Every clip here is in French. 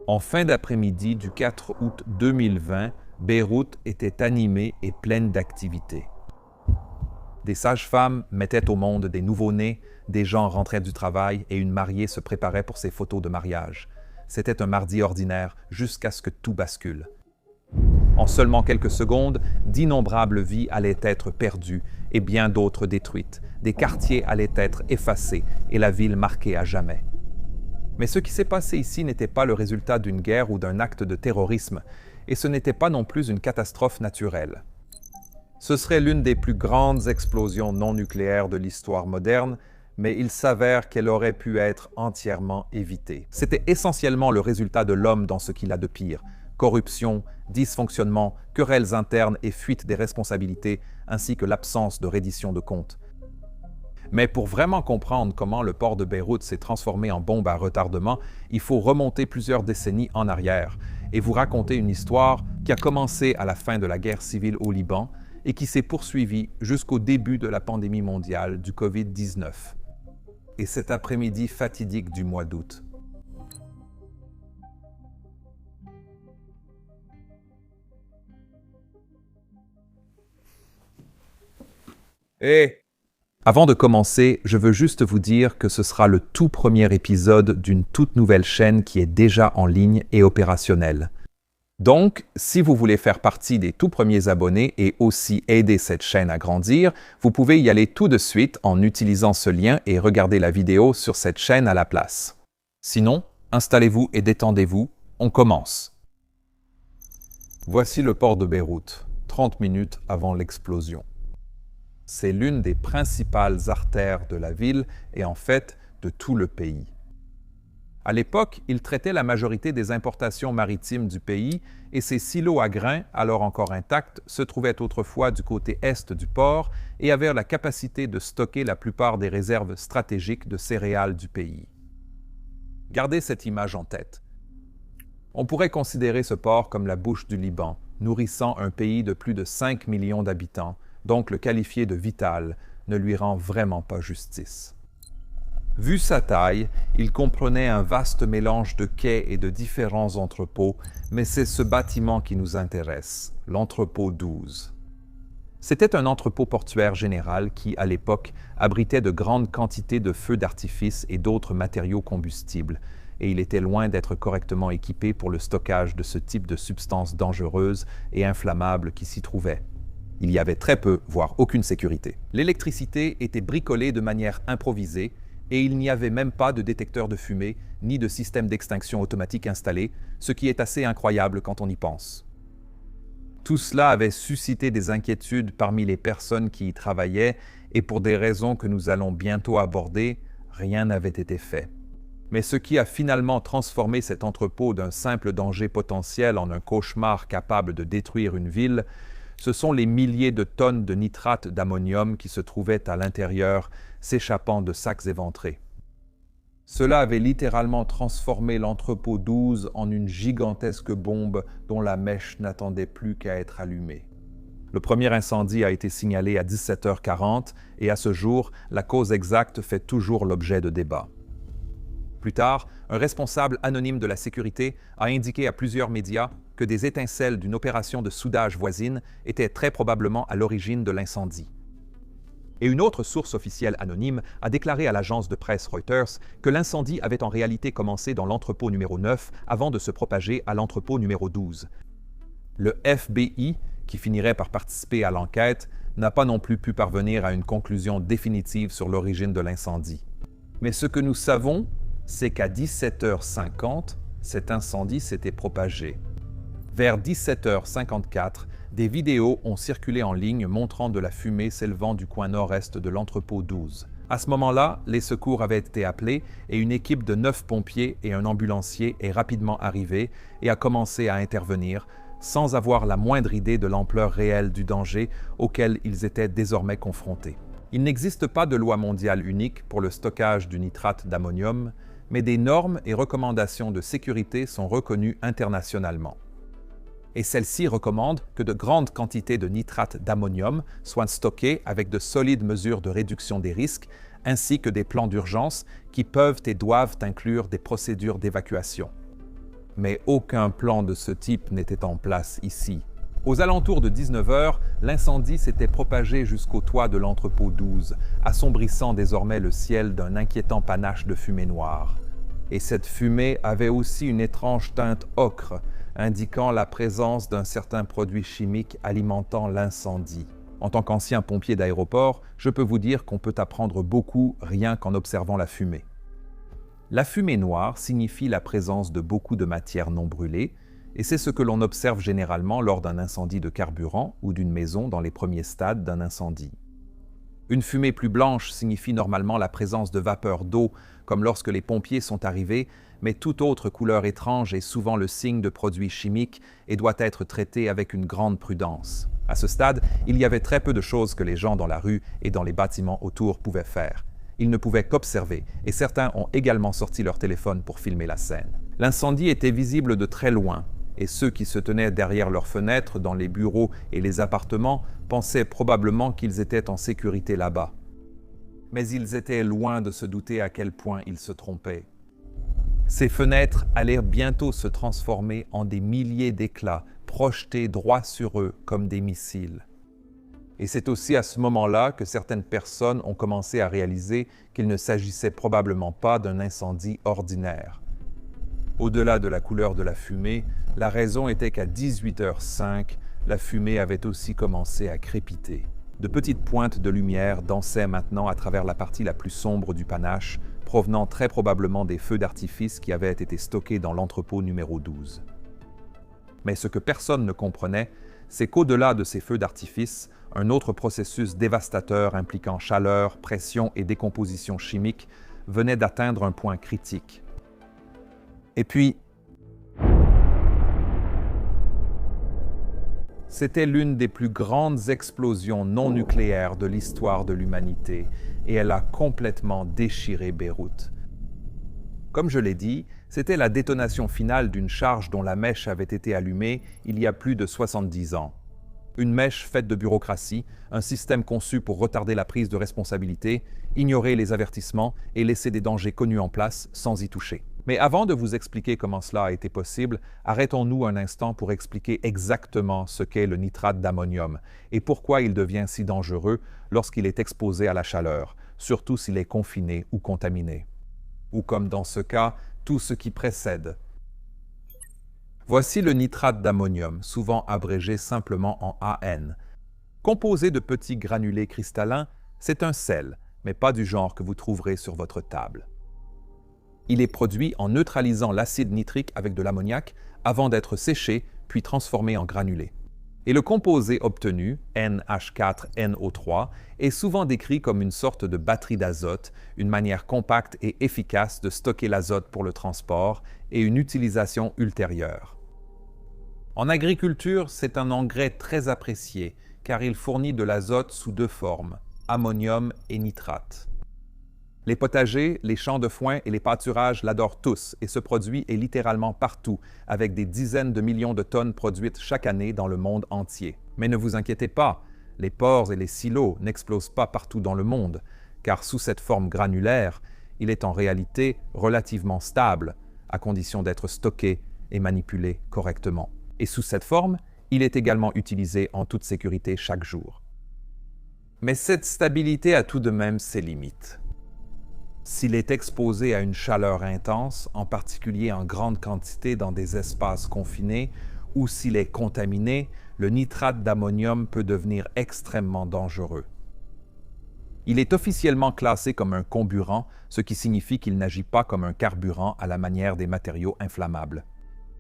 En fin d'après-midi du 4 août 2020, Beyrouth était animée et pleine d'activités. Des sages-femmes mettaient au monde des nouveau-nés, des gens rentraient du travail et une mariée se préparait pour ses photos de mariage. C'était un mardi ordinaire jusqu'à ce que tout bascule. En seulement quelques secondes, d'innombrables vies allaient être perdues et bien d'autres détruites. Des quartiers allaient être effacés et la ville marquée à jamais. Mais ce qui s'est passé ici n'était pas le résultat d'une guerre ou d'un acte de terrorisme, et ce n'était pas non plus une catastrophe naturelle. Ce serait l'une des plus grandes explosions non nucléaires de l'histoire moderne, mais il s'avère qu'elle aurait pu être entièrement évitée. C'était essentiellement le résultat de l'homme dans ce qu'il a de pire: corruption, dysfonctionnement, querelles internes et fuite des responsabilités, ainsi que l'absence de reddition de comptes. Mais pour vraiment comprendre comment le port de Beyrouth s'est transformé en bombe à retardement, il faut remonter plusieurs décennies en arrière et vous raconter une histoire qui a commencé à la fin de la guerre civile au Liban et qui s'est poursuivie jusqu'au début de la pandémie mondiale du COVID-19. Et cet après-midi fatidique du mois d'août. Avant de commencer, je veux juste vous dire que ce sera le tout premier épisode d'une toute nouvelle chaîne qui est déjà en ligne et opérationnelle. Donc, si vous voulez faire partie des tout premiers abonnés et aussi aider cette chaîne à grandir, vous pouvez y aller tout de suite en utilisant ce lien et regarder la vidéo sur cette chaîne à la place. Sinon, installez-vous et détendez-vous, on commence. Voici le port de Beyrouth, 30 minutes avant l'explosion. C'est l'une des principales artères de la ville et en fait de tout le pays. À l'époque, il traitait la majorité des importations maritimes du pays et ses silos à grains, alors encore intacts, se trouvaient autrefois du côté est du port et avaient la capacité de stocker la plupart des réserves stratégiques de céréales du pays. Gardez cette image en tête. On pourrait considérer ce port comme la bouche du Liban, nourrissant un pays de plus de 5 millions d'habitants, donc le qualifier de vital ne lui rend vraiment pas justice. Vu sa taille, il comprenait un vaste mélange de quais et de différents entrepôts, mais c'est ce bâtiment qui nous intéresse, l'entrepôt 12. C'était un entrepôt portuaire général qui, à l'époque, abritait de grandes quantités de feux d'artifice et d'autres matériaux combustibles, et il était loin d'être correctement équipé pour le stockage de ce type de substances dangereuses et inflammables qui s'y trouvaient. Il y avait très peu, voire aucune sécurité. L'électricité était bricolée de manière improvisée et il n'y avait même pas de détecteur de fumée ni de système d'extinction automatique installé, ce qui est assez incroyable quand on y pense. Tout cela avait suscité des inquiétudes parmi les personnes qui y travaillaient et pour des raisons que nous allons bientôt aborder, rien n'avait été fait. Mais ce qui a finalement transformé cet entrepôt d'un simple danger potentiel en un cauchemar capable de détruire une ville, ce sont les milliers de tonnes de nitrate d'ammonium qui se trouvaient à l'intérieur, s'échappant de sacs éventrés. Cela avait littéralement transformé l'entrepôt 12 en une gigantesque bombe dont la mèche n'attendait plus qu'à être allumée. Le premier incendie a été signalé à 17h40 et à ce jour, la cause exacte fait toujours l'objet de débats. Plus tard, un responsable anonyme de la sécurité a indiqué à plusieurs médias que des étincelles d'une opération de soudage voisine étaient très probablement à l'origine de l'incendie. Et une autre source officielle anonyme a déclaré à l'agence de presse Reuters que l'incendie avait en réalité commencé dans l'entrepôt numéro 9 avant de se propager à l'entrepôt numéro 12. Le FBI, qui finirait par participer à l'enquête, n'a pas non plus pu parvenir à une conclusion définitive sur l'origine de l'incendie. Mais ce que nous savons, c'est qu'à 17h50, cet incendie s'était propagé. Vers 17h54, des vidéos ont circulé en ligne montrant de la fumée s'élevant du coin nord-est de l'entrepôt 12. À ce moment-là, les secours avaient été appelés et une équipe de 9 pompiers et un ambulancier est rapidement arrivée et a commencé à intervenir, sans avoir la moindre idée de l'ampleur réelle du danger auquel ils étaient désormais confrontés. Il n'existe pas de loi mondiale unique pour le stockage du nitrate d'ammonium, mais des normes et recommandations de sécurité sont reconnues internationalement. Et celles-ci recommandent que de grandes quantités de nitrate d'ammonium soient stockées avec de solides mesures de réduction des risques, ainsi que des plans d'urgence qui peuvent et doivent inclure des procédures d'évacuation. Mais aucun plan de ce type n'était en place ici. Aux alentours de 19 heures, l'incendie s'était propagé jusqu'au toit de l'entrepôt 12, assombrissant désormais le ciel d'un inquiétant panache de fumée noire. Et cette fumée avait aussi une étrange teinte ocre, indiquant la présence d'un certain produit chimique alimentant l'incendie. En tant qu'ancien pompier d'aéroport, je peux vous dire qu'on peut apprendre beaucoup rien qu'en observant la fumée. La fumée noire signifie la présence de beaucoup de matière non brûlée, et c'est ce que l'on observe généralement lors d'un incendie de carburant ou d'une maison dans les premiers stades d'un incendie. Une fumée plus blanche signifie normalement la présence de vapeur d'eau, comme lorsque les pompiers sont arrivés, mais toute autre couleur étrange est souvent le signe de produits chimiques et doit être traitée avec une grande prudence. À ce stade, il y avait très peu de choses que les gens dans la rue et dans les bâtiments autour pouvaient faire. Ils ne pouvaient qu'observer, et certains ont également sorti leur téléphone pour filmer la scène. L'incendie était visible de très loin, et ceux qui se tenaient derrière leurs fenêtres dans les bureaux et les appartements pensaient probablement qu'ils étaient en sécurité là-bas. Mais ils étaient loin de se douter à quel point ils se trompaient. Ces fenêtres allèrent bientôt se transformer en des milliers d'éclats projetés droit sur eux comme des missiles. Et c'est aussi à ce moment-là que certaines personnes ont commencé à réaliser qu'il ne s'agissait probablement pas d'un incendie ordinaire. Au-delà de la couleur de la fumée, la raison était qu'à 18h05, la fumée avait aussi commencé à crépiter. De petites pointes de lumière dansaient maintenant à travers la partie la plus sombre du panache, provenant très probablement des feux d'artifice qui avaient été stockés dans l'entrepôt numéro 12. Mais ce que personne ne comprenait, c'est qu'au-delà de ces feux d'artifice, un autre processus dévastateur impliquant chaleur, pression et décomposition chimique venait d'atteindre un point critique. Et puis, c'était l'une des plus grandes explosions non nucléaires de l'histoire de l'humanité, et elle a complètement déchiré Beyrouth. Comme je l'ai dit, c'était la détonation finale d'une charge dont la mèche avait été allumée il y a plus de 70 ans. Une mèche faite de bureaucratie, un système conçu pour retarder la prise de responsabilité, ignorer les avertissements et laisser des dangers connus en place sans y toucher. Mais avant de vous expliquer comment cela a été possible, arrêtons-nous un instant pour expliquer exactement ce qu'est le nitrate d'ammonium et pourquoi il devient si dangereux lorsqu'il est exposé à la chaleur, surtout s'il est confiné ou contaminé. Ou comme dans ce cas, tout ce qui précède. Voici le nitrate d'ammonium, souvent abrégé simplement en AN. Composé de petits granulés cristallins, c'est un sel, mais pas du genre que vous trouverez sur votre table. Il est produit en neutralisant l'acide nitrique avec de l'ammoniac avant d'être séché puis transformé en granulés. Et le composé obtenu, NH4NO3, est souvent décrit comme une sorte de batterie d'azote, une manière compacte et efficace de stocker l'azote pour le transport et une utilisation ultérieure. En agriculture, c'est un engrais très apprécié car il fournit de l'azote sous deux formes, ammonium et nitrate. Les potagers, les champs de foin et les pâturages l'adorent tous et ce produit est littéralement partout, avec des dizaines de millions de tonnes produites chaque année dans le monde entier. Mais ne vous inquiétez pas, les ports et les silos n'explosent pas partout dans le monde, car sous cette forme granulaire, il est en réalité relativement stable, à condition d'être stocké et manipulé correctement. Et sous cette forme, il est également utilisé en toute sécurité chaque jour. Mais cette stabilité a tout de même ses limites. S'il est exposé à une chaleur intense, en particulier en grande quantité dans des espaces confinés, ou s'il est contaminé, le nitrate d'ammonium peut devenir extrêmement dangereux. Il est officiellement classé comme un comburant, ce qui signifie qu'il n'agit pas comme un carburant à la manière des matériaux inflammables.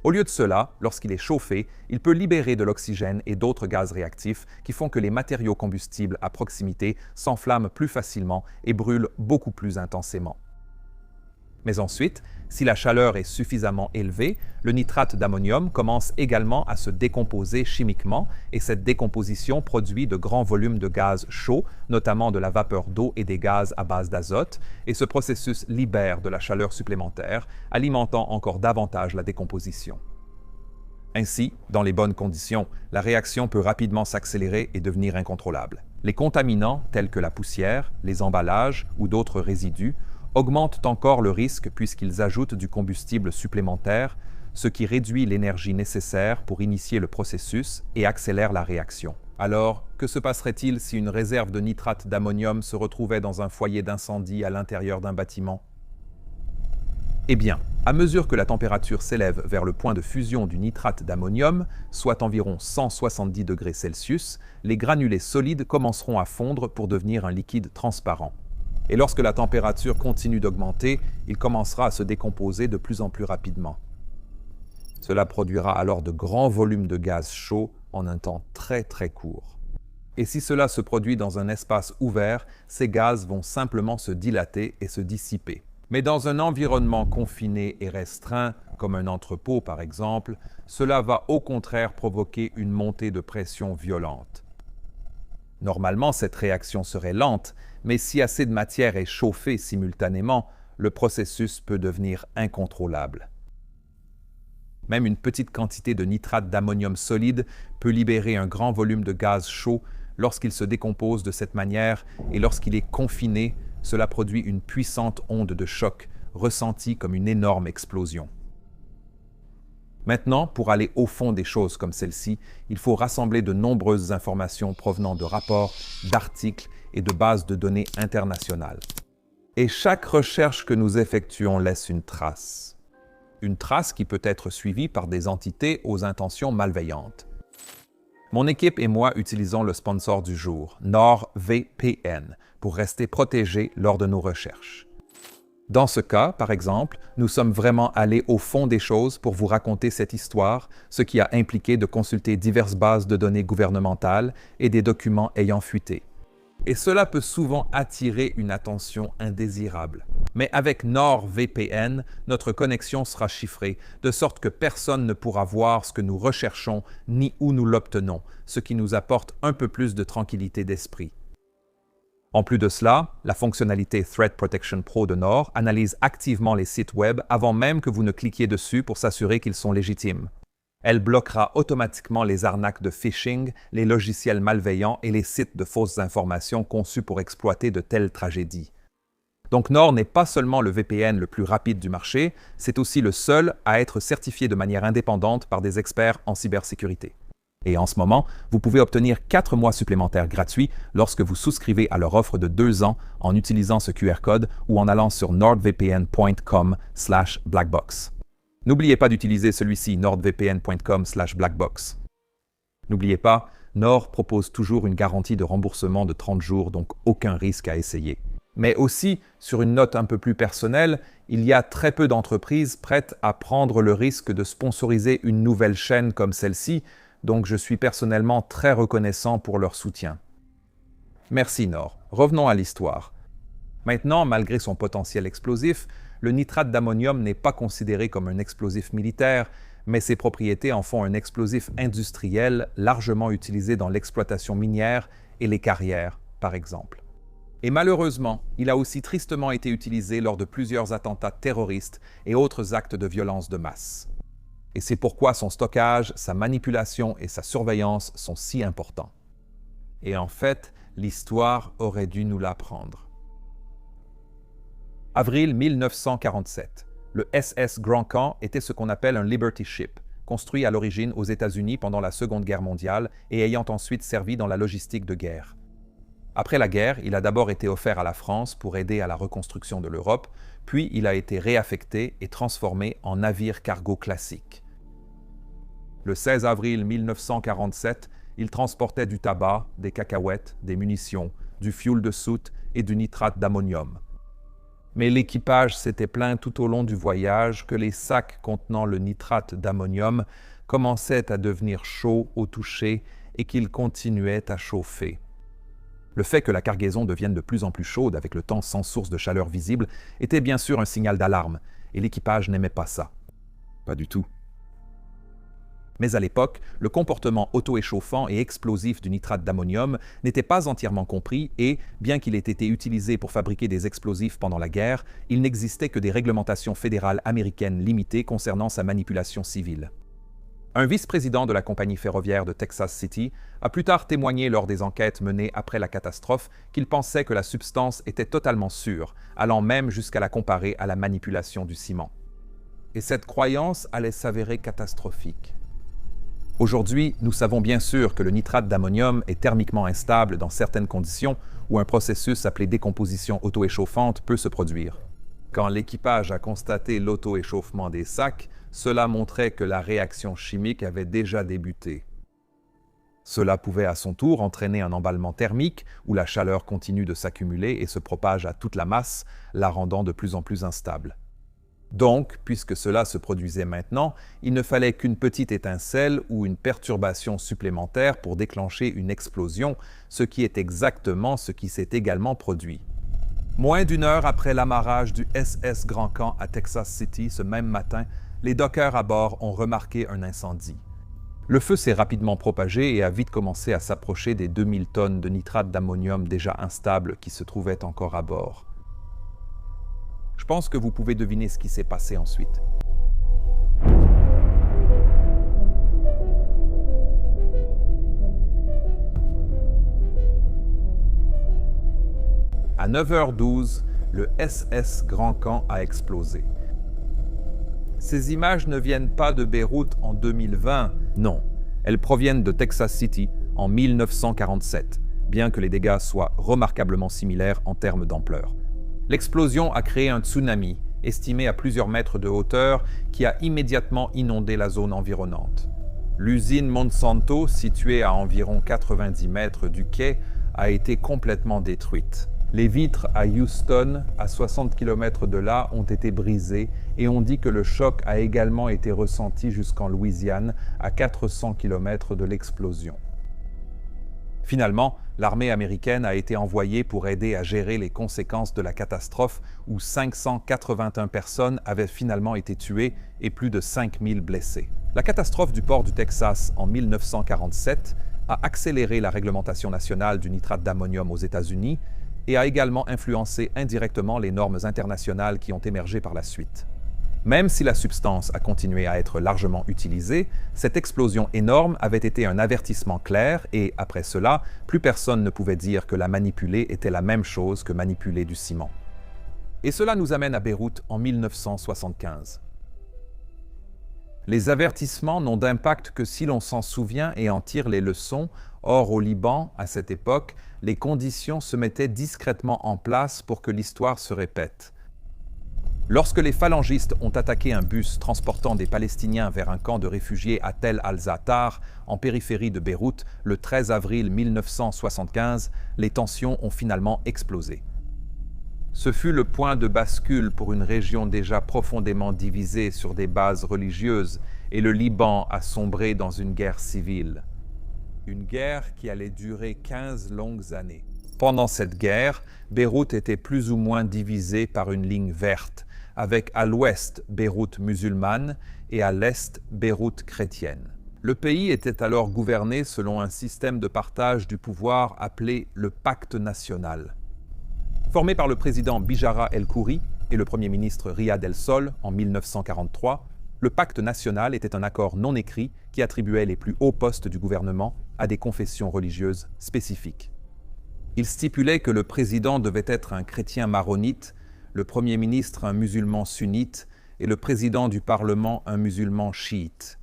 Au lieu de cela, lorsqu'il est chauffé, il peut libérer de l'oxygène et d'autres gaz réactifs qui font que les matériaux combustibles à proximité s'enflamment plus facilement et brûlent beaucoup plus intensément. Mais ensuite, si la chaleur est suffisamment élevée, le nitrate d'ammonium commence également à se décomposer chimiquement et cette décomposition produit de grands volumes de gaz chauds, notamment de la vapeur d'eau et des gaz à base d'azote, et ce processus libère de la chaleur supplémentaire, alimentant encore davantage la décomposition. Ainsi, dans les bonnes conditions, la réaction peut rapidement s'accélérer et devenir incontrôlable. Les contaminants, tels que la poussière, les emballages ou d'autres résidus, augmentent encore le risque puisqu'ils ajoutent du combustible supplémentaire, ce qui réduit l'énergie nécessaire pour initier le processus et accélère la réaction. Alors, que se passerait-il si une réserve de nitrate d'ammonium se retrouvait dans un foyer d'incendie à l'intérieur d'un bâtiment? Eh bien, à mesure que la température s'élève vers le point de fusion du nitrate d'ammonium, soit environ 170 degrés Celsius, les granulés solides commenceront à fondre pour devenir un liquide transparent. Et lorsque la température continue d'augmenter, il commencera à se décomposer de plus en plus rapidement. Cela produira alors de grands volumes de gaz chaud en un temps très court. Et si cela se produit dans un espace ouvert, ces gaz vont simplement se dilater et se dissiper. Mais dans un environnement confiné et restreint, comme un entrepôt par exemple, cela va au contraire provoquer une montée de pression violente. Normalement, cette réaction serait lente, mais si assez de matière est chauffée simultanément, le processus peut devenir incontrôlable. Même une petite quantité de nitrate d'ammonium solide peut libérer un grand volume de gaz chaud lorsqu'il se décompose de cette manière et lorsqu'il est confiné, cela produit une puissante onde de choc ressentie comme une énorme explosion. Maintenant, pour aller au fond des choses comme celle-ci, il faut rassembler de nombreuses informations provenant de rapports, d'articles et de bases de données internationales. Et chaque recherche que nous effectuons laisse une trace. Une trace qui peut être suivie par des entités aux intentions malveillantes. Mon équipe et moi utilisons le sponsor du jour, NordVPN, pour rester protégés lors de nos recherches. Dans ce cas, par exemple, nous sommes vraiment allés au fond des choses pour vous raconter cette histoire, ce qui a impliqué de consulter diverses bases de données gouvernementales et des documents ayant fuité. Et cela peut souvent attirer une attention indésirable. Mais avec NordVPN, notre connexion sera chiffrée, de sorte que personne ne pourra voir ce que nous recherchons ni où nous l'obtenons, ce qui nous apporte un peu plus de tranquillité d'esprit. En plus de cela, la fonctionnalité Threat Protection Pro de Nord analyse activement les sites web avant même que vous ne cliquiez dessus pour s'assurer qu'ils sont légitimes. Elle bloquera automatiquement les arnaques de phishing, les logiciels malveillants et les sites de fausses informations conçus pour exploiter de telles tragédies. Donc Nord n'est pas seulement le VPN le plus rapide du marché, c'est aussi le seul à être certifié de manière indépendante par des experts en cybersécurité. Et en ce moment, vous pouvez obtenir 4 mois supplémentaires gratuits lorsque vous souscrivez à leur offre de 2 ans en utilisant ce QR code ou en allant sur nordvpn.com/blackbox. N'oubliez pas d'utiliser celui-ci, nordvpn.com/blackbox. N'oubliez pas, Nord propose toujours une garantie de remboursement de 30 jours, donc aucun risque à essayer. Mais aussi, sur une note un peu plus personnelle, il y a très peu d'entreprises prêtes à prendre le risque de sponsoriser une nouvelle chaîne comme celle-ci, donc je suis personnellement très reconnaissant pour leur soutien. Merci Nord. Revenons à l'histoire. Maintenant, malgré son potentiel explosif, le nitrate d'ammonium n'est pas considéré comme un explosif militaire, mais ses propriétés en font un explosif industriel largement utilisé dans l'exploitation minière et les carrières, par exemple. Et malheureusement, il a aussi tristement été utilisé lors de plusieurs attentats terroristes et autres actes de violence de masse. Et c'est pourquoi son stockage, sa manipulation et sa surveillance sont si importants. Et en fait, l'histoire aurait dû nous l'apprendre. Avril 1947. Le SS Grand Caen était ce qu'on appelle un Liberty Ship, construit à l'origine aux États-Unis pendant la Seconde Guerre mondiale et ayant ensuite servi dans la logistique de guerre. Après la guerre, il a d'abord été offert à la France pour aider à la reconstruction de l'Europe, puis il a été réaffecté et transformé en navire cargo classique. Le 16 avril 1947, il transportait du tabac, des cacahuètes, des munitions, du fioul de soute et du nitrate d'ammonium. Mais l'équipage s'était plaint tout au long du voyage que les sacs contenant le nitrate d'ammonium commençaient à devenir chauds au toucher et qu'ils continuaient à chauffer. Le fait que la cargaison devienne de plus en plus chaude avec le temps sans source de chaleur visible était bien sûr un signal d'alarme, et l'équipage n'aimait pas ça. Pas du tout. Mais à l'époque, le comportement auto-échauffant et explosif du nitrate d'ammonium n'était pas entièrement compris et, bien qu'il ait été utilisé pour fabriquer des explosifs pendant la guerre, il n'existait que des réglementations fédérales américaines limitées concernant sa manipulation civile. Un vice-président de la compagnie ferroviaire de Texas City a plus tard témoigné lors des enquêtes menées après la catastrophe qu'il pensait que la substance était totalement sûre, allant même jusqu'à la comparer à la manipulation du ciment. et cette croyance allait s'avérer catastrophique. Aujourd'hui, nous savons bien sûr que le nitrate d'ammonium est thermiquement instable dans certaines conditions où un processus appelé décomposition auto-échauffante peut se produire. Quand l'équipage a constaté l'auto-échauffement des sacs, cela montrait que la réaction chimique avait déjà débuté. Cela pouvait à son tour entraîner un emballement thermique où la chaleur continue de s'accumuler et se propage à toute la masse, la rendant de plus en plus instable. Donc, puisque cela se produisait maintenant, il ne fallait qu'une petite étincelle ou une perturbation supplémentaire pour déclencher une explosion, ce qui est exactement ce qui s'est également produit. Moins d'une heure après l'amarrage du SS Grand Camp à Texas City ce même matin, les dockers à bord ont remarqué un incendie. Le feu s'est rapidement propagé et a vite commencé à s'approcher des 2000 tonnes de nitrate d'ammonium déjà instable qui se trouvaient encore à bord. Je pense que vous pouvez deviner ce qui s'est passé ensuite. À 9h12, le SS Grand Camp a explosé. Ces images ne viennent pas de Beyrouth en 2020, non. Elles proviennent de Texas City en 1947, bien que les dégâts soient remarquablement similaires en termes d'ampleur. L'explosion a créé un tsunami, estimé à plusieurs mètres de hauteur, qui a immédiatement inondé la zone environnante. L'usine Monsanto, située à environ 90 mètres du quai, a été complètement détruite. Les vitres à Houston, à 60 km de là, ont été brisées et on dit que le choc a également été ressenti jusqu'en Louisiane, à 400 km de l'explosion. Finalement, l'armée américaine a été envoyée pour aider à gérer les conséquences de la catastrophe où 581 personnes avaient finalement été tuées et plus de 5000 blessés. La catastrophe du port du Texas en 1947 a accéléré la réglementation nationale du nitrate d'ammonium aux États-Unis et a également influencé indirectement les normes internationales qui ont émergé par la suite. Même si la substance a continué à être largement utilisée, cette explosion énorme avait été un avertissement clair et, après cela, plus personne ne pouvait dire que la manipuler était la même chose que manipuler du ciment. Et cela nous amène à Beyrouth en 1975. Les avertissements n'ont d'impact que si l'on s'en souvient et en tire les leçons. Or, au Liban, à cette époque, les conditions se mettaient discrètement en place pour que l'histoire se répète. Lorsque les phalangistes ont attaqué un bus transportant des Palestiniens vers un camp de réfugiés à Tel al-Zatar, en périphérie de Beyrouth, le 13 avril 1975, les tensions ont finalement explosé. Ce fut le point de bascule pour une région déjà profondément divisée sur des bases religieuses, et le Liban a sombré dans une guerre civile. Une guerre qui allait durer 15 longues années. Pendant cette guerre, Beyrouth était plus ou moins divisée par une ligne verte, avec à l'ouest Beyrouth musulmane et à l'est Beyrouth chrétienne. Le pays était alors gouverné selon un système de partage du pouvoir appelé le Pacte national. Formé par le président Bijara El-Khouri et le premier ministre Riyad El-Sol en 1943, le Pacte national était un accord non écrit qui attribuait les plus hauts postes du gouvernement à des confessions religieuses spécifiques. Il stipulait que le président devait être un chrétien maronite, le premier ministre un musulman sunnite et le président du Parlement un musulman chiite.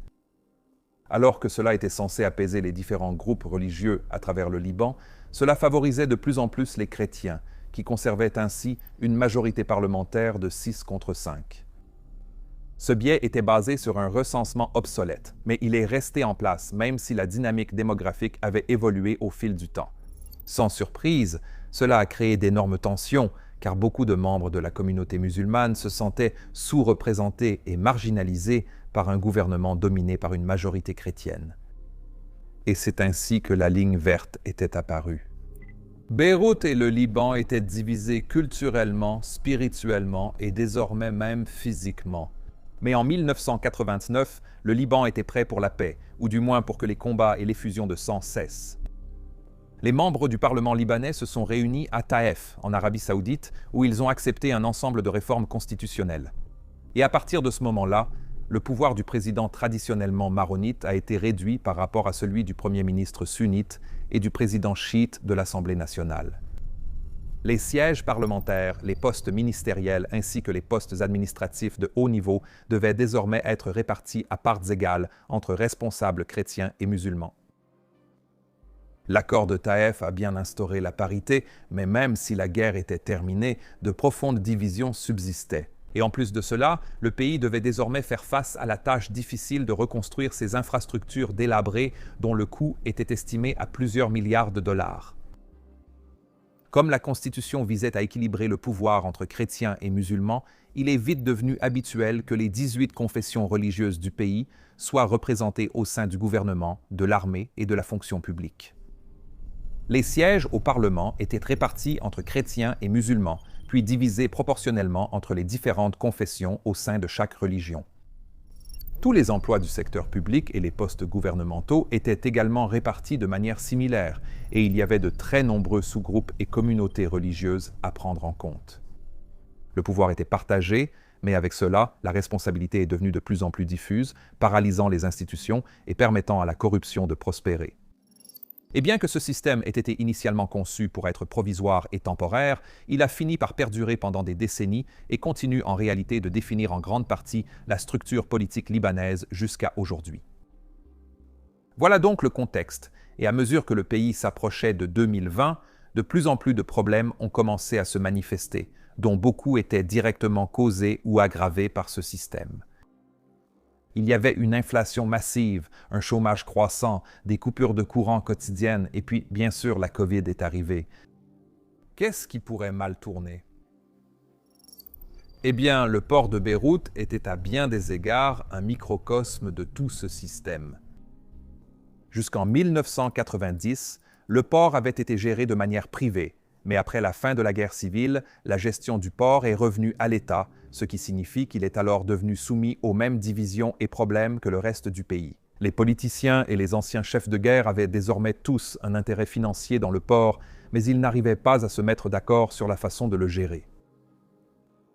Alors que cela était censé apaiser les différents groupes religieux à travers le Liban, cela favorisait de plus en plus les chrétiens, qui conservaient ainsi une majorité parlementaire de 6 contre 5. Ce biais était basé sur un recensement obsolète, mais il est resté en place même si la dynamique démographique avait évolué au fil du temps. Sans surprise, cela a créé d'énormes tensions, car beaucoup de membres de la communauté musulmane se sentaient sous-représentés et marginalisés par un gouvernement dominé par une majorité chrétienne. Et c'est ainsi que la ligne verte était apparue. Beyrouth et le Liban étaient divisés culturellement, spirituellement et désormais même physiquement. Mais en 1989, le Liban était prêt pour la paix, ou du moins pour que les combats et l'effusion de sang cessent. Les membres du Parlement libanais se sont réunis à Taïf, en Arabie Saoudite, où ils ont accepté un ensemble de réformes constitutionnelles. Et à partir de ce moment-là, le pouvoir du président traditionnellement maronite a été réduit par rapport à celui du premier ministre sunnite et du président chiite de l'Assemblée nationale. Les sièges parlementaires, les postes ministériels ainsi que les postes administratifs de haut niveau devaient désormais être répartis à parts égales entre responsables chrétiens et musulmans. L'accord de Taïf a bien instauré la parité, mais même si la guerre était terminée, de profondes divisions subsistaient. Et en plus de cela, le pays devait désormais faire face à la tâche difficile de reconstruire ses infrastructures délabrées dont le coût était estimé à plusieurs milliards de dollars. Comme la Constitution visait à équilibrer le pouvoir entre chrétiens et musulmans, il est vite devenu habituel que les 18 confessions religieuses du pays soient représentées au sein du gouvernement, de l'armée et de la fonction publique. Les sièges au Parlement étaient répartis entre chrétiens et musulmans, puis divisés proportionnellement entre les différentes confessions au sein de chaque religion. Tous les emplois du secteur public et les postes gouvernementaux étaient également répartis de manière similaire, et il y avait de très nombreux sous-groupes et communautés religieuses à prendre en compte. Le pouvoir était partagé, mais avec cela, la responsabilité est devenue de plus en plus diffuse, paralysant les institutions et permettant à la corruption de prospérer. Et bien que ce système ait été initialement conçu pour être provisoire et temporaire, il a fini par perdurer pendant des décennies et continue en réalité de définir en grande partie la structure politique libanaise jusqu'à aujourd'hui. Voilà donc le contexte, et à mesure que le pays s'approchait de 2020, de plus en plus de problèmes ont commencé à se manifester, dont beaucoup étaient directement causés ou aggravés par ce système. Il y avait une inflation massive, un chômage croissant, des coupures de courant quotidiennes et puis, bien sûr, la COVID est arrivée. Qu'est-ce qui pourrait mal tourner? Eh bien, le port de Beyrouth était à bien des égards un microcosme de tout ce système. Jusqu'en 1990, le port avait été géré de manière privée, mais après la fin de la guerre civile, la gestion du port est revenue à l'État, ce qui signifie qu'il est alors devenu soumis aux mêmes divisions et problèmes que le reste du pays. Les politiciens et les anciens chefs de guerre avaient désormais tous un intérêt financier dans le port, mais ils n'arrivaient pas à se mettre d'accord sur la façon de le gérer.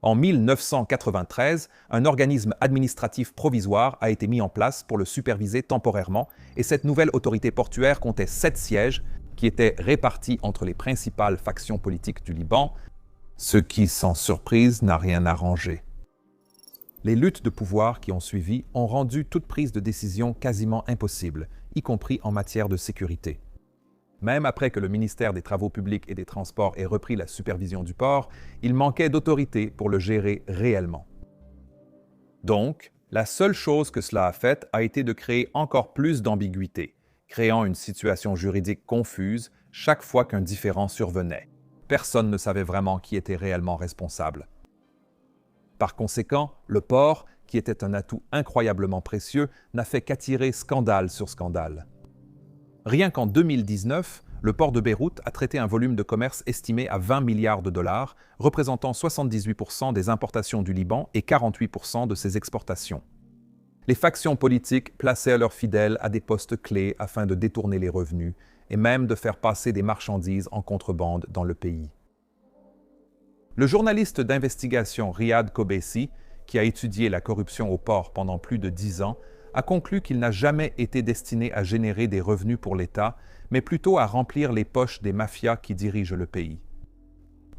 En 1993, un organisme administratif provisoire a été mis en place pour le superviser temporairement, et cette nouvelle autorité portuaire comptait 7 sièges, qui étaient répartis entre les principales factions politiques du Liban, ce qui, sans surprise, n'a rien arrangé. Les luttes de pouvoir qui ont suivi ont rendu toute prise de décision quasiment impossible, y compris en matière de sécurité. Même après que le ministère des Travaux publics et des Transports ait repris la supervision du port, il manquait d'autorité pour le gérer réellement. Donc, la seule chose que cela a faite a été de créer encore plus d'ambiguïté, créant une situation juridique confuse chaque fois qu'un différend survenait. Personne ne savait vraiment qui était réellement responsable. Par conséquent, le port, qui était un atout incroyablement précieux, n'a fait qu'attirer scandale sur scandale. Rien qu'en 2019, le port de Beyrouth a traité un volume de commerce estimé à 20 milliards de dollars, représentant 78% des importations du Liban et 48% de ses exportations. Les factions politiques plaçaient leurs fidèles à des postes clés afin de détourner les revenus et même de faire passer des marchandises en contrebande dans le pays. Le journaliste d'investigation Riyad Kobesi, qui a étudié la corruption au port pendant plus de 10 ans, a conclu qu'il n'a jamais été destiné à générer des revenus pour l'État, mais plutôt à remplir les poches des mafias qui dirigent le pays.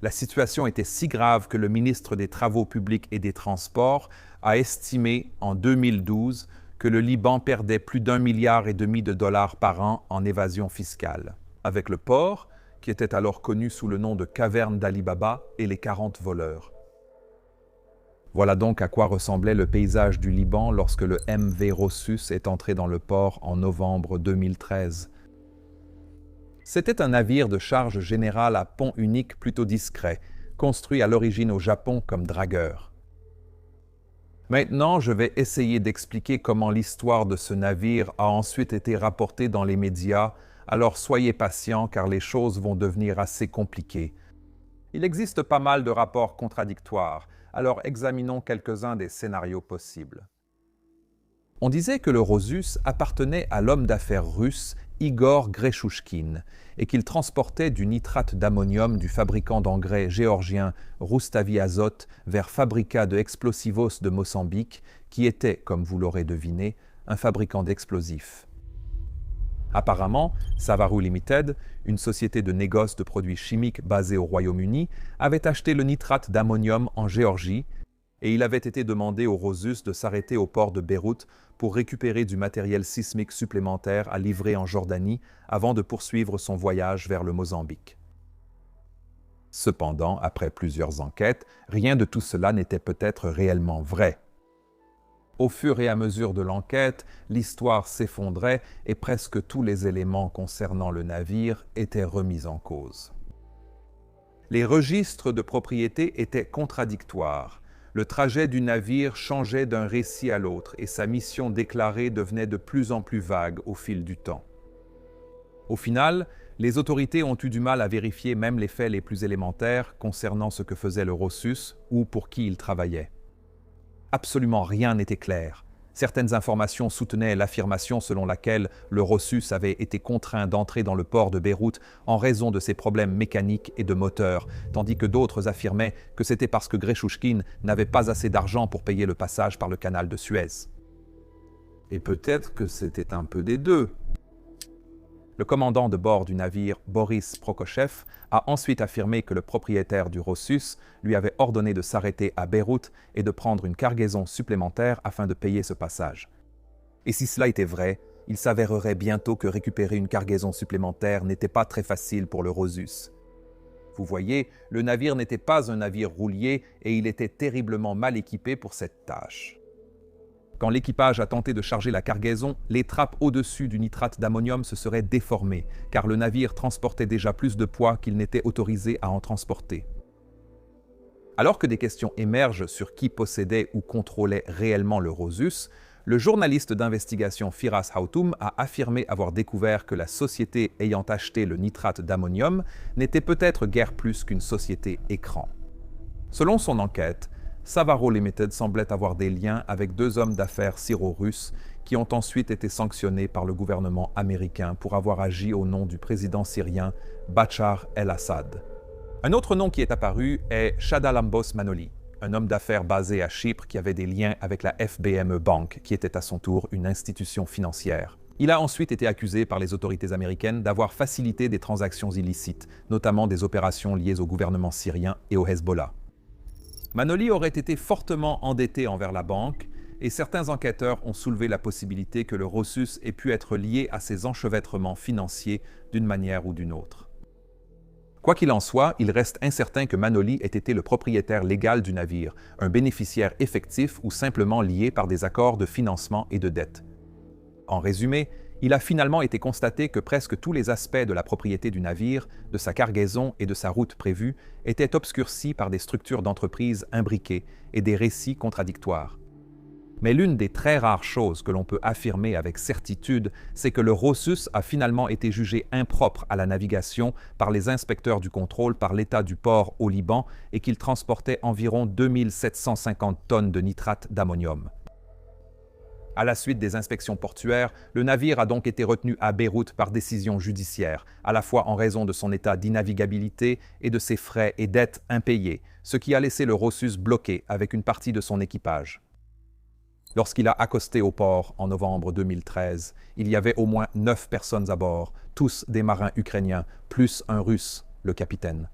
La situation était si grave que le ministre des Travaux publics et des Transports a estimé en 2012 que le Liban perdait plus d'1,5 milliard de dollars par an en évasion fiscale. Avec le port, qui était alors connu sous le nom de caverne d'Ali Baba et les 40 voleurs. Voilà donc à quoi ressemblait le paysage du Liban lorsque le MV Rossus est entré dans le port en novembre 2013. C'était un navire de charge générale à pont unique plutôt discret, construit à l'origine au Japon comme dragueur. Maintenant, je vais essayer d'expliquer comment l'histoire de ce navire a ensuite été rapportée dans les médias, alors soyez patients car les choses vont devenir assez compliquées. Il existe pas mal de rapports contradictoires, alors examinons quelques-uns des scénarios possibles. On disait que le Rossus appartenait à l'homme d'affaires russe Igor Grechouchkine et qu'il transportait du nitrate d'ammonium du fabricant d'engrais géorgien Roustavi Azot vers Fabrica de Explosivos de Mozambique, qui était, comme vous l'aurez deviné, un fabricant d'explosifs. Apparemment, Savaru Limited, une société de négoce de produits chimiques basée au Royaume-Uni, avait acheté le nitrate d'ammonium en Géorgie et il avait été demandé au Rosus de s'arrêter au port de Beyrouth pour récupérer du matériel sismique supplémentaire à livrer en Jordanie avant de poursuivre son voyage vers le Mozambique. Cependant, après plusieurs enquêtes, rien de tout cela n'était peut-être réellement vrai. Au fur et à mesure de l'enquête, l'histoire s'effondrait et presque tous les éléments concernant le navire étaient remis en cause. Les registres de propriété étaient contradictoires. Le trajet du navire changeait d'un récit à l'autre et sa mission déclarée devenait de plus en plus vague au fil du temps. Au final, les autorités ont eu du mal à vérifier même les faits les plus élémentaires concernant ce que faisait le Rosus ou pour qui il travaillait. Absolument rien n'était clair. Certaines informations soutenaient l'affirmation selon laquelle le Rosus avait été contraint d'entrer dans le port de Beyrouth en raison de ses problèmes mécaniques et de moteur, tandis que d'autres affirmaient que c'était parce que Grechushkin n'avait pas assez d'argent pour payer le passage par le canal de Suez. Et peut-être que c'était un peu des deux. Le commandant de bord du navire, Boris Prokofiev, a ensuite affirmé que le propriétaire du Rosus lui avait ordonné de s'arrêter à Beyrouth et de prendre une cargaison supplémentaire afin de payer ce passage. Et si cela était vrai, il s'avérerait bientôt que récupérer une cargaison supplémentaire n'était pas très facile pour le Rosus. Vous voyez, le navire n'était pas un navire roulier et il était terriblement mal équipé pour cette tâche. Quand l'équipage a tenté de charger la cargaison, les trappes au-dessus du nitrate d'ammonium se seraient déformées, car le navire transportait déjà plus de poids qu'il n'était autorisé à en transporter. Alors que des questions émergent sur qui possédait ou contrôlait réellement le Rosus, le journaliste d'investigation Firas Houtoum a affirmé avoir découvert que la société ayant acheté le nitrate d'ammonium n'était peut-être guère plus qu'une société écran. Selon son enquête, Savaru Limited semblait avoir des liens avec deux hommes d'affaires syro-russes qui ont ensuite été sanctionnés par le gouvernement américain pour avoir agi au nom du président syrien Bachar el-Assad. Un autre nom qui est apparu est Chadalambos Manoli, un homme d'affaires basé à Chypre qui avait des liens avec la FBME Bank, qui était à son tour une institution financière. Il a ensuite été accusé par les autorités américaines d'avoir facilité des transactions illicites, notamment des opérations liées au gouvernement syrien et au Hezbollah. Manoli aurait été fortement endetté envers la banque et certains enquêteurs ont soulevé la possibilité que le Rosus ait pu être lié à ces enchevêtrements financiers d'une manière ou d'une autre. Quoi qu'il en soit, il reste incertain que Manoli ait été le propriétaire légal du navire, un bénéficiaire effectif ou simplement lié par des accords de financement et de dette. En résumé, il a finalement été constaté que presque tous les aspects de la propriété du navire, de sa cargaison et de sa route prévue étaient obscurcis par des structures d'entreprise imbriquées et des récits contradictoires. Mais l'une des très rares choses que l'on peut affirmer avec certitude, c'est que le Rosus a finalement été jugé impropre à la navigation par les inspecteurs du contrôle par l'État du port au Liban et qu'il transportait environ 2750 tonnes de nitrate d'ammonium. À la suite des inspections portuaires, le navire a donc été retenu à Beyrouth par décision judiciaire, à la fois en raison de son état d'innavigabilité et de ses frais et dettes impayés, ce qui a laissé le Rosus bloqué avec une partie de son équipage. Lorsqu'il a accosté au port en novembre 2013, il y avait au moins 9 personnes à bord, tous des marins ukrainiens, plus un Russe, le capitaine.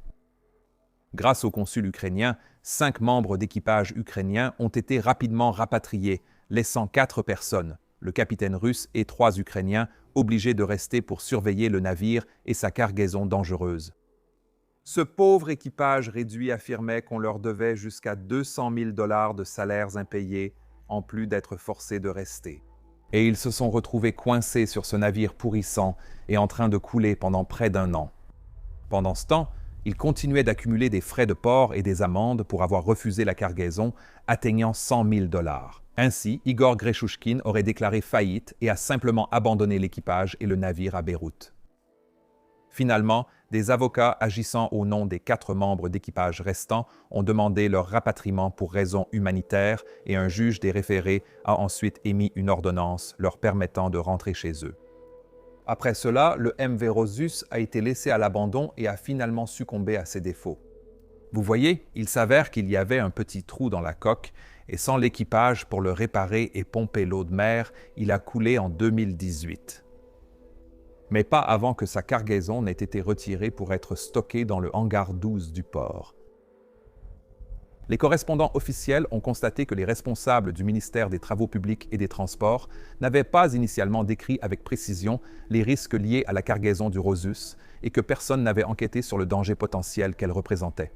Grâce au consul ukrainien, 5 membres d'équipage ukrainiens ont été rapidement rapatriés, laissant 4 personnes, le capitaine russe et 3 Ukrainiens, obligés de rester pour surveiller le navire et sa cargaison dangereuse. Ce pauvre équipage réduit affirmait qu'on leur devait jusqu'à 200 000 $ de salaires impayés, en plus d'être forcés de rester. Et ils se sont retrouvés coincés sur ce navire pourrissant et en train de couler pendant près d'1 an. Pendant ce temps, ils continuaient d'accumuler des frais de port et des amendes pour avoir refusé la cargaison, atteignant 100 000 $. Ainsi, Igor Grechushkin aurait déclaré faillite et a simplement abandonné l'équipage et le navire à Beyrouth. Finalement, des avocats agissant au nom des 4 membres d'équipage restants ont demandé leur rapatriement pour raisons humanitaires et un juge des référés a ensuite émis une ordonnance leur permettant de rentrer chez eux. Après cela, le MV Rosus a été laissé à l'abandon et a finalement succombé à ses défauts. Vous voyez, il s'avère qu'il y avait un petit trou dans la coque et sans l'équipage pour le réparer et pomper l'eau de mer, il a coulé en 2018. mais pas avant que sa cargaison n'ait été retirée pour être stockée dans le hangar 12 du port. Les correspondants officiels ont constaté que les responsables du ministère des Travaux publics et des Transports n'avaient pas initialement décrit avec précision les risques liés à la cargaison du Rosus et que personne n'avait enquêté sur le danger potentiel qu'elle représentait.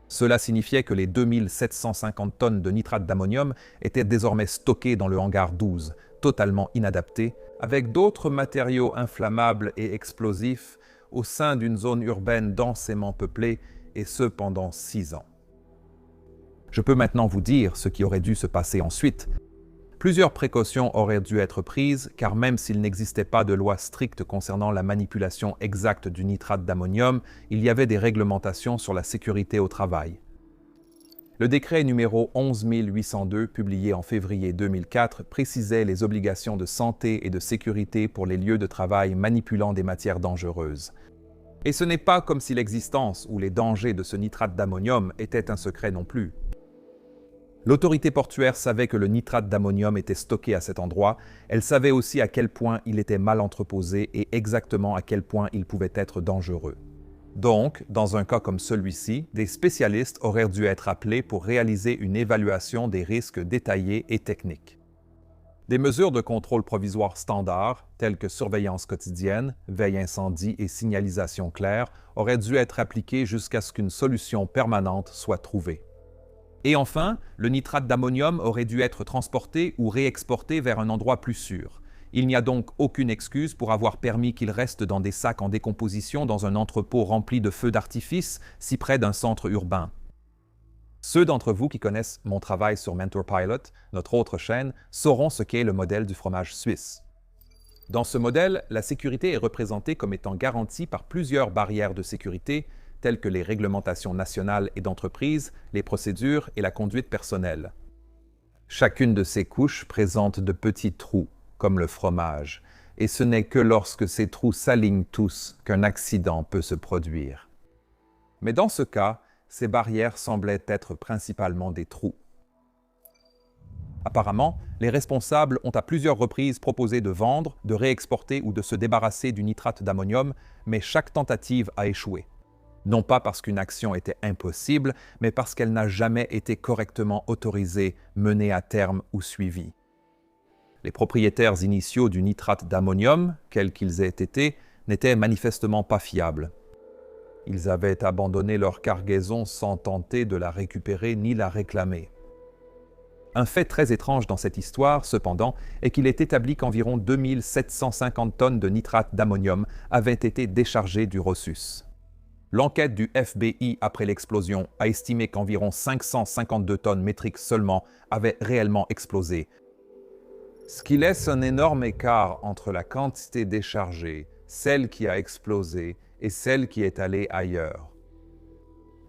Cela signifiait que les 2750 tonnes de nitrate d'ammonium étaient désormais stockées dans le hangar 12, totalement inadapté, avec d'autres matériaux inflammables et explosifs au sein d'une zone urbaine densément peuplée, et ce pendant 6 ans. Je peux maintenant vous dire ce qui aurait dû se passer ensuite. Plusieurs précautions auraient dû être prises, car même s'il n'existait pas de loi stricte concernant la manipulation exacte du nitrate d'ammonium, il y avait des réglementations sur la sécurité au travail. Le décret numéro 11802, publié en février 2004, précisait les obligations de santé et de sécurité pour les lieux de travail manipulant des matières dangereuses. Et ce n'est pas comme si l'existence ou les dangers de ce nitrate d'ammonium étaient un secret non plus. L'autorité portuaire savait que le nitrate d'ammonium était stocké à cet endroit, elle savait aussi à quel point il était mal entreposé et exactement à quel point il pouvait être dangereux. Donc, dans un cas comme celui-ci, des spécialistes auraient dû être appelés pour réaliser une évaluation des risques détaillés et techniques. Des mesures de contrôle provisoire standards, telles que surveillance quotidienne, veille incendie et signalisation claire, auraient dû être appliquées jusqu'à ce qu'une solution permanente soit trouvée. Et enfin, le nitrate d'ammonium aurait dû être transporté ou réexporté vers un endroit plus sûr. Il n'y a donc aucune excuse pour avoir permis qu'il reste dans des sacs en décomposition dans un entrepôt rempli de feux d'artifice, si près d'un centre urbain. Ceux d'entre vous qui connaissent mon travail sur Mentor Pilot, notre autre chaîne, sauront ce qu'est le modèle du fromage suisse. Dans ce modèle, la sécurité est représentée comme étant garantie par plusieurs barrières de sécurité, telles que les réglementations nationales et d'entreprise, les procédures et la conduite personnelle. Chacune de ces couches présente de petits trous, comme le fromage, et ce n'est que lorsque ces trous s'alignent tous qu'un accident peut se produire. Mais dans ce cas, ces barrières semblaient être principalement des trous. Apparemment, les responsables ont à plusieurs reprises proposé de vendre, de réexporter ou de se débarrasser du nitrate d'ammonium, mais chaque tentative a échoué. Non pas parce qu'une action était impossible, mais parce qu'elle n'a jamais été correctement autorisée, menée à terme ou suivie. Les propriétaires initiaux du nitrate d'ammonium, quels qu'ils aient été, n'étaient manifestement pas fiables. Ils avaient abandonné leur cargaison sans tenter de la récupérer ni la réclamer. Un fait très étrange dans cette histoire, cependant, est qu'il est établi qu'environ 2750 tonnes de nitrate d'ammonium avaient été déchargées du Rosus. L'enquête du FBI après l'explosion a estimé qu'environ 552 tonnes métriques seulement avaient réellement explosé, ce qui laisse un énorme écart entre la quantité déchargée, celle qui a explosé, et celle qui est allée ailleurs.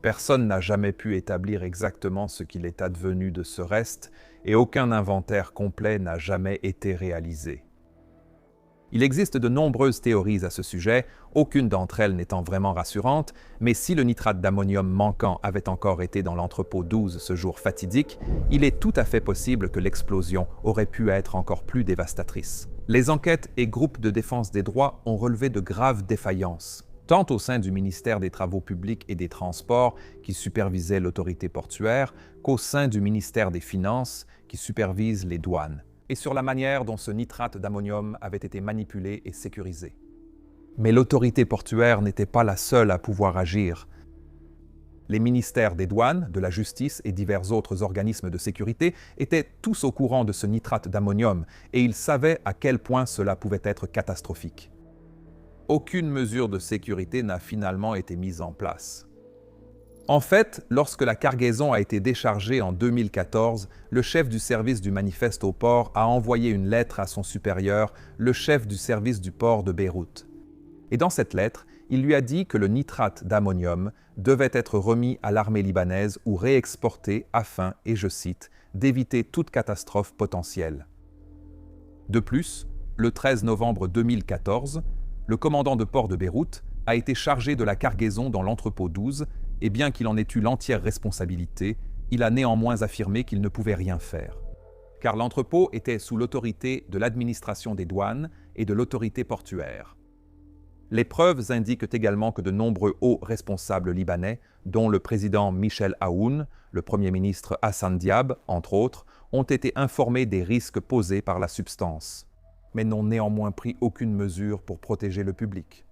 Personne n'a jamais pu établir exactement ce qu'il est advenu de ce reste, et aucun inventaire complet n'a jamais été réalisé. Il existe de nombreuses théories à ce sujet, aucune d'entre elles n'étant vraiment rassurante, mais si le nitrate d'ammonium manquant avait encore été dans l'entrepôt 12 ce jour fatidique, il est tout à fait possible que l'explosion aurait pu être encore plus dévastatrice. Les enquêtes et groupes de défense des droits ont relevé de graves défaillances, tant au sein du ministère des Travaux publics et des Transports, qui supervisait l'autorité portuaire, qu'au sein du ministère des Finances, qui supervise les douanes, et sur la manière dont ce nitrate d'ammonium avait été manipulé et sécurisé. Mais l'autorité portuaire n'était pas la seule à pouvoir agir. Les ministères des douanes, de la justice et divers autres organismes de sécurité étaient tous au courant de ce nitrate d'ammonium et ils savaient à quel point cela pouvait être catastrophique. Aucune mesure de sécurité n'a finalement été mise en place. En fait, lorsque la cargaison a été déchargée en 2014, le chef du service du manifeste au port a envoyé une lettre à son supérieur, le chef du service du port de Beyrouth. Et dans cette lettre, il lui a dit que le nitrate d'ammonium devait être remis à l'armée libanaise ou réexporté afin, et je cite, d'éviter toute catastrophe potentielle. De plus, le 13 novembre 2014, le commandant de port de Beyrouth a été chargé de la cargaison dans l'entrepôt 12, et bien qu'il en ait eu l'entière responsabilité, il a néanmoins affirmé qu'il ne pouvait rien faire. Car l'entrepôt était sous l'autorité de l'administration des douanes et de l'autorité portuaire. Les preuves indiquent également que de nombreux hauts responsables libanais, dont le président Michel Aoun, le premier ministre Hassan Diab, entre autres, ont été informés des risques posés par la substance, mais n'ont néanmoins pris aucune mesure pour protéger le public.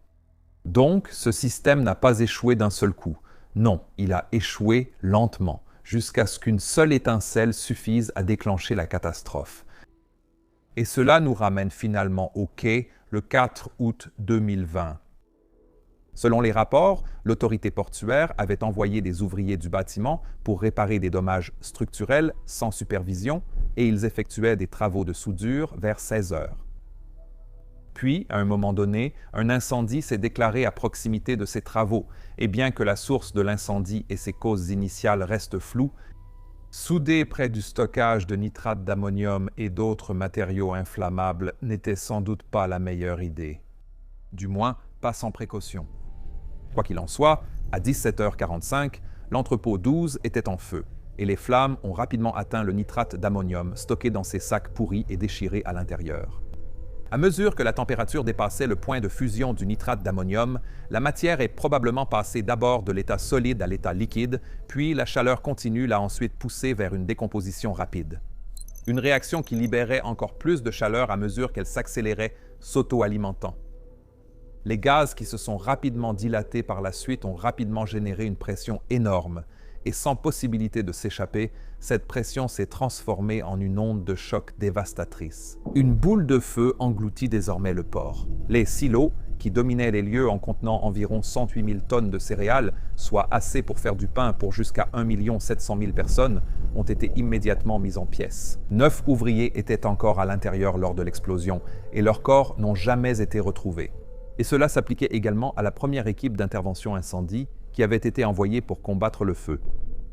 Donc, ce système n'a pas échoué d'un seul coup. Non, il a échoué lentement, jusqu'à ce qu'une seule étincelle suffise à déclencher la catastrophe. Et cela nous ramène finalement au quai le 4 août 2020. Selon les rapports, l'autorité portuaire avait envoyé des ouvriers du bâtiment pour réparer des dommages structurels sans supervision et ils effectuaient des travaux de soudure vers 16 heures. Puis, à un moment donné, un incendie s'est déclaré à proximité de ces travaux et bien que la source de l'incendie et ses causes initiales restent floues, souder près du stockage de nitrate d'ammonium et d'autres matériaux inflammables n'était sans doute pas la meilleure idée. Du moins, pas sans précaution. Quoi qu'il en soit, à 17h45, l'entrepôt 12 était en feu et les flammes ont rapidement atteint le nitrate d'ammonium stocké dans ces sacs pourris et déchirés à l'intérieur. À mesure que la température dépassait le point de fusion du nitrate d'ammonium, la matière est probablement passée d'abord de l'état solide à l'état liquide, puis la chaleur continue l'a ensuite poussée vers une décomposition rapide. Une réaction qui libérait encore plus de chaleur à mesure qu'elle s'accélérait, s'auto-alimentant. Les gaz qui se sont rapidement dilatés par la suite ont rapidement généré une pression énorme, et sans possibilité de s'échapper, cette pression s'est transformée en une onde de choc dévastatrice. Une boule de feu engloutit désormais le port. Les silos, qui dominaient les lieux en contenant environ 108 000 tonnes de céréales, soit assez pour faire du pain pour jusqu'à 1 700 000 personnes, ont été immédiatement mis en pièces. 9 ouvriers étaient encore à l'intérieur lors de l'explosion, et leurs corps n'ont jamais été retrouvés. Et cela s'appliquait également à la première équipe d'intervention incendie qui avait été envoyée pour combattre le feu.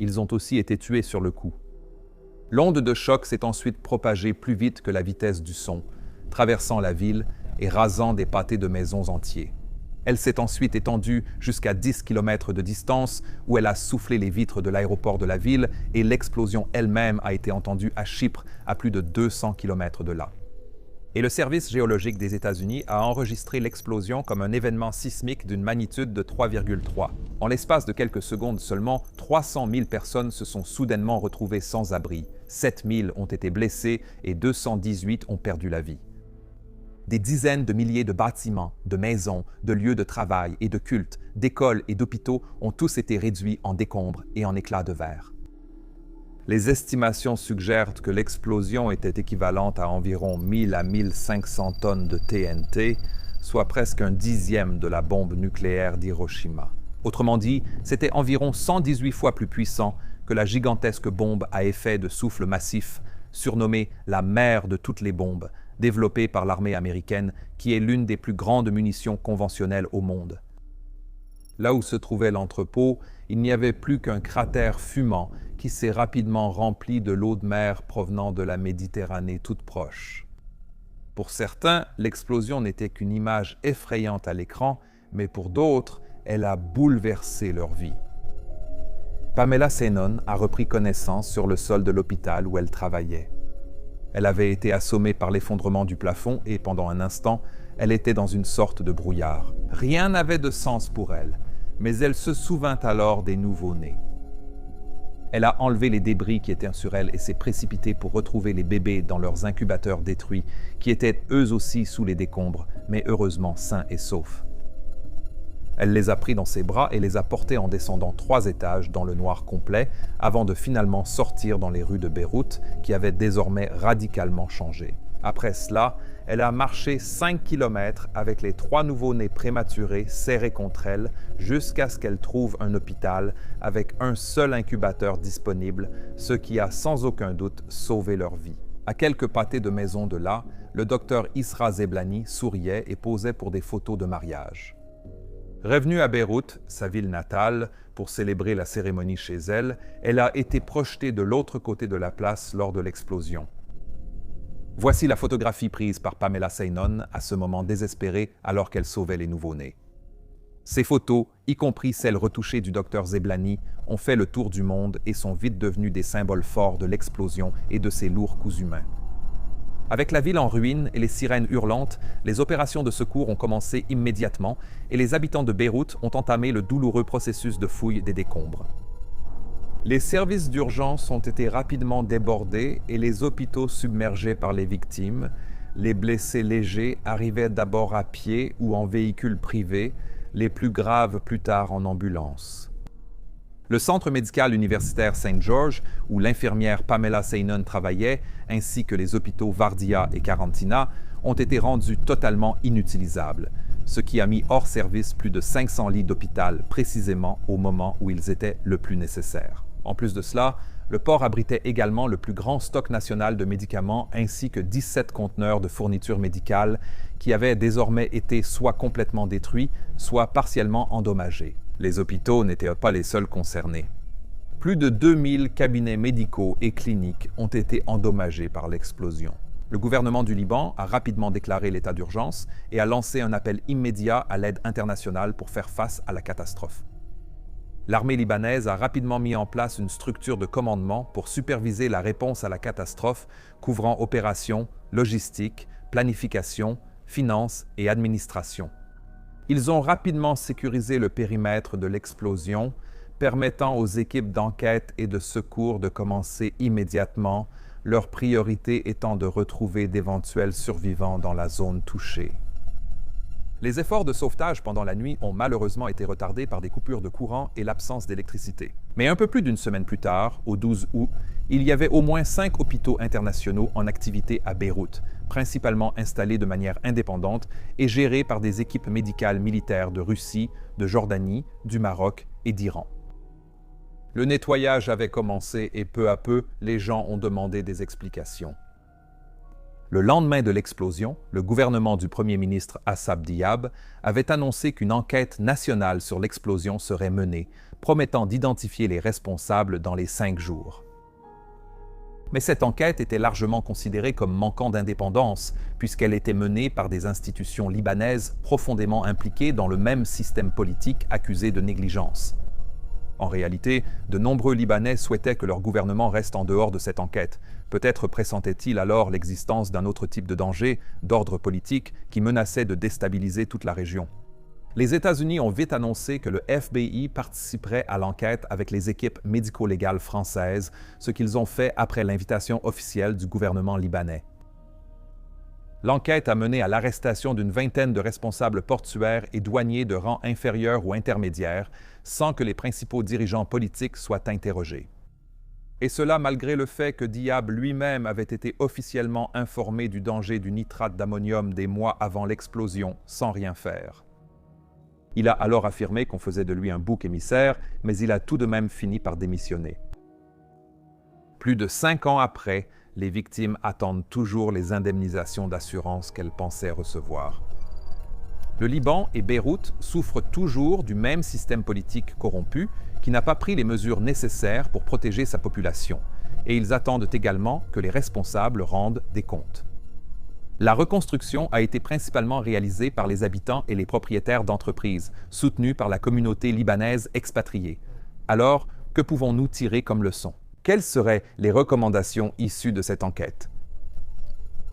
Ils ont aussi été tués sur le coup. L'onde de choc s'est ensuite propagée plus vite que la vitesse du son, traversant la ville et rasant des pâtés de maisons entiers. Elle s'est ensuite étendue jusqu'à 10 km de distance où elle a soufflé les vitres de l'aéroport de la ville et l'explosion elle-même a été entendue à Chypre à plus de 200 km de là. Et le Service géologique des États-Unis a enregistré l'explosion comme un événement sismique d'une magnitude de 3,3. En l'espace de quelques secondes seulement, 300 000 personnes se sont soudainement retrouvées sans abri, 7 000 ont été blessées et 218 ont perdu la vie. Des dizaines de milliers de bâtiments, de maisons, de lieux de travail et de culte, d'écoles et d'hôpitaux ont tous été réduits en décombres et en éclats de verre. Les estimations suggèrent que l'explosion était équivalente à environ 1000 à 1500 tonnes de TNT, soit presque un dixième de la bombe nucléaire d'Hiroshima. Autrement dit, c'était environ 118 fois plus puissant que la gigantesque bombe à effet de souffle massif, surnommée la mère de toutes les bombes, développée par l'armée américaine, qui est l'une des plus grandes munitions conventionnelles au monde. Là où se trouvait l'entrepôt, il n'y avait plus qu'un cratère fumant qui s'est rapidement rempli de l'eau de mer provenant de la Méditerranée toute proche. Pour certains, l'explosion n'était qu'une image effrayante à l'écran, mais pour d'autres, elle a bouleversé leur vie. Pamela Seynon a repris connaissance sur le sol de l'hôpital où elle travaillait. Elle avait été assommée par l'effondrement du plafond et, pendant un instant, elle était dans une sorte de brouillard. Rien n'avait de sens pour elle, mais elle se souvint alors des nouveau-nés. Elle a enlevé les débris qui étaient sur elle et s'est précipitée pour retrouver les bébés dans leurs incubateurs détruits, qui étaient eux aussi sous les décombres, mais heureusement sains et saufs. Elle les a pris dans ses bras et les a portés en descendant 3 étages dans le noir complet, avant de finalement sortir dans les rues de Beyrouth, qui avaient désormais radicalement changé. Après cela, elle a marché 5 km avec les 3 nouveau-nés prématurés serrés contre elle jusqu'à ce qu'elle trouve un hôpital avec un seul incubateur disponible, ce qui a sans aucun doute sauvé leur vie. À quelques pâtés de maison de là, le docteur Isra Zeblani souriait et posait pour des photos de mariage. Revenue à Beyrouth, sa ville natale, pour célébrer la cérémonie chez elle, elle a été projetée de l'autre côté de la place lors de l'explosion. Voici la photographie prise par Pamela Seynon à ce moment désespéré alors qu'elle sauvait les nouveau-nés. Ces photos, y compris celles retouchées du docteur Zeblani, ont fait le tour du monde et sont vite devenues des symboles forts de l'explosion et de ses lourds coups humains. Avec la ville en ruine et les sirènes hurlantes, les opérations de secours ont commencé immédiatement et les habitants de Beyrouth ont entamé le douloureux processus de fouille des décombres. Les services d'urgence ont été rapidement débordés et les hôpitaux submergés par les victimes. Les blessés légers arrivaient d'abord à pied ou en véhicule privé, les plus graves plus tard en ambulance. Le centre médical universitaire St. George, où l'infirmière Pamela Seynon travaillait, ainsi que les hôpitaux Vardia et Karantina, ont été rendus totalement inutilisables, ce qui a mis hors service plus de 500 lits d'hôpital précisément au moment où ils étaient le plus nécessaires. En plus de cela, le port abritait également le plus grand stock national de médicaments ainsi que 17 conteneurs de fournitures médicales qui avaient désormais été soit complètement détruits, soit partiellement endommagés. Les hôpitaux n'étaient pas les seuls concernés. Plus de 2000 cabinets médicaux et cliniques ont été endommagés par l'explosion. Le gouvernement du Liban a rapidement déclaré l'état d'urgence et a lancé un appel immédiat à l'aide internationale pour faire face à la catastrophe. L'armée libanaise a rapidement mis en place une structure de commandement pour superviser la réponse à la catastrophe, couvrant opérations, logistique, planification, finances et administration. Ils ont rapidement sécurisé le périmètre de l'explosion, permettant aux équipes d'enquête et de secours de commencer immédiatement, leur priorité étant de retrouver d'éventuels survivants dans la zone touchée. Les efforts de sauvetage pendant la nuit ont malheureusement été retardés par des coupures de courant et l'absence d'électricité. Mais un peu plus d'une semaine plus tard, au 12 août, il y avait au moins 5 hôpitaux internationaux en activité à Beyrouth, principalement installés de manière indépendante et gérés par des équipes médicales militaires de Russie, de Jordanie, du Maroc et d'Iran. Le nettoyage avait commencé et peu à peu, les gens ont demandé des explications. Le lendemain de l'explosion, le gouvernement du Premier ministre Assab Diab avait annoncé qu'une enquête nationale sur l'explosion serait menée, promettant d'identifier les responsables dans les 5 jours. Mais cette enquête était largement considérée comme manquant d'indépendance, puisqu'elle était menée par des institutions libanaises profondément impliquées dans le même système politique accusé de négligence. En réalité, de nombreux Libanais souhaitaient que leur gouvernement reste en dehors de cette enquête. Peut-être pressentait-il alors l'existence d'un autre type de danger, d'ordre politique, qui menaçait de déstabiliser toute la région. Les États-Unis ont vite annoncé que le FBI participerait à l'enquête avec les équipes médico-légales françaises, ce qu'ils ont fait après l'invitation officielle du gouvernement libanais. L'enquête a mené à l'arrestation d'une vingtaine de responsables portuaires et douaniers de rang inférieur ou intermédiaire, sans que les principaux dirigeants politiques soient interrogés. Et cela malgré le fait que Diab lui-même avait été officiellement informé du danger du nitrate d'ammonium des mois avant l'explosion, sans rien faire. Il a alors affirmé qu'on faisait de lui un bouc émissaire, mais il a tout de même fini par démissionner. Plus de 5 ans après, les victimes attendent toujours les indemnisations d'assurance qu'elles pensaient recevoir. Le Liban et Beyrouth souffrent toujours du même système politique corrompu qui n'a pas pris les mesures nécessaires pour protéger sa population, et ils attendent également que les responsables rendent des comptes. La reconstruction a été principalement réalisée par les habitants et les propriétaires d'entreprises, soutenus par la communauté libanaise expatriée. Alors, que pouvons-nous tirer comme leçon? Quelles seraient les recommandations issues de cette enquête?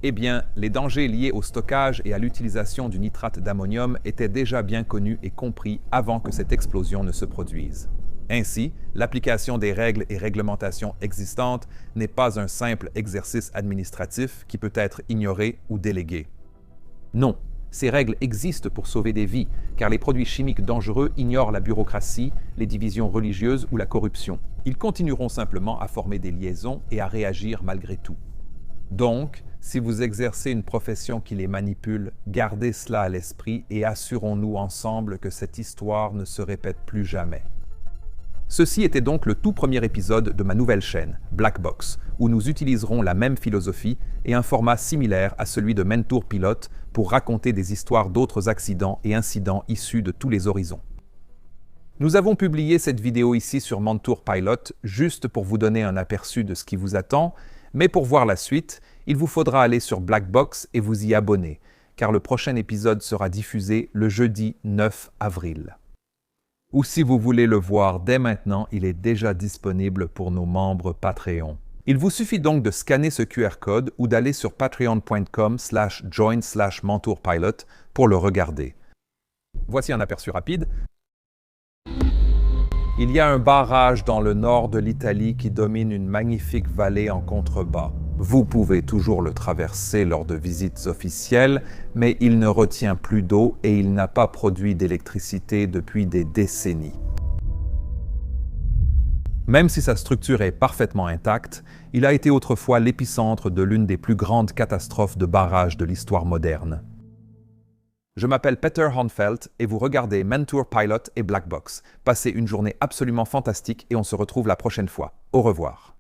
Eh bien, les dangers liés au stockage et à l'utilisation du nitrate d'ammonium étaient déjà bien connus et compris avant que cette explosion ne se produise. Ainsi, l'application des règles et réglementations existantes n'est pas un simple exercice administratif qui peut être ignoré ou délégué. Non, ces règles existent pour sauver des vies, car les produits chimiques dangereux ignorent la bureaucratie, les divisions religieuses ou la corruption. Ils continueront simplement à former des liaisons et à réagir malgré tout. Donc, si vous exercez une profession qui les manipule, gardez cela à l'esprit et assurons-nous ensemble que cette histoire ne se répète plus jamais. Ceci était donc le tout premier épisode de ma nouvelle chaîne, Black Box, où nous utiliserons la même philosophie et un format similaire à celui de Mentour Pilote pour raconter des histoires d'autres accidents et incidents issus de tous les horizons. Nous avons publié cette vidéo ici sur Mentour Pilot juste pour vous donner un aperçu de ce qui vous attend, mais pour voir la suite, il vous faudra aller sur Black Box et vous y abonner, car le prochain épisode sera diffusé le jeudi 9 avril. Ou si vous voulez le voir dès maintenant, il est déjà disponible pour nos membres Patreon. Il vous suffit donc de scanner ce QR code ou d'aller sur patreon.com/join/mentourpilot pour le regarder. Voici un aperçu rapide. Il y a un barrage dans le nord de l'Italie qui domine une magnifique vallée en contrebas. Vous pouvez toujours le traverser lors de visites officielles, mais il ne retient plus d'eau et il n'a pas produit d'électricité depuis des décennies. Même si sa structure est parfaitement intacte, il a été autrefois l'épicentre de l'une des plus grandes catastrophes de barrage de l'histoire moderne. Je m'appelle Peter Hornfeld et vous regardez Mentour Pilot et Black Box. Passez une journée absolument fantastique et on se retrouve la prochaine fois. Au revoir.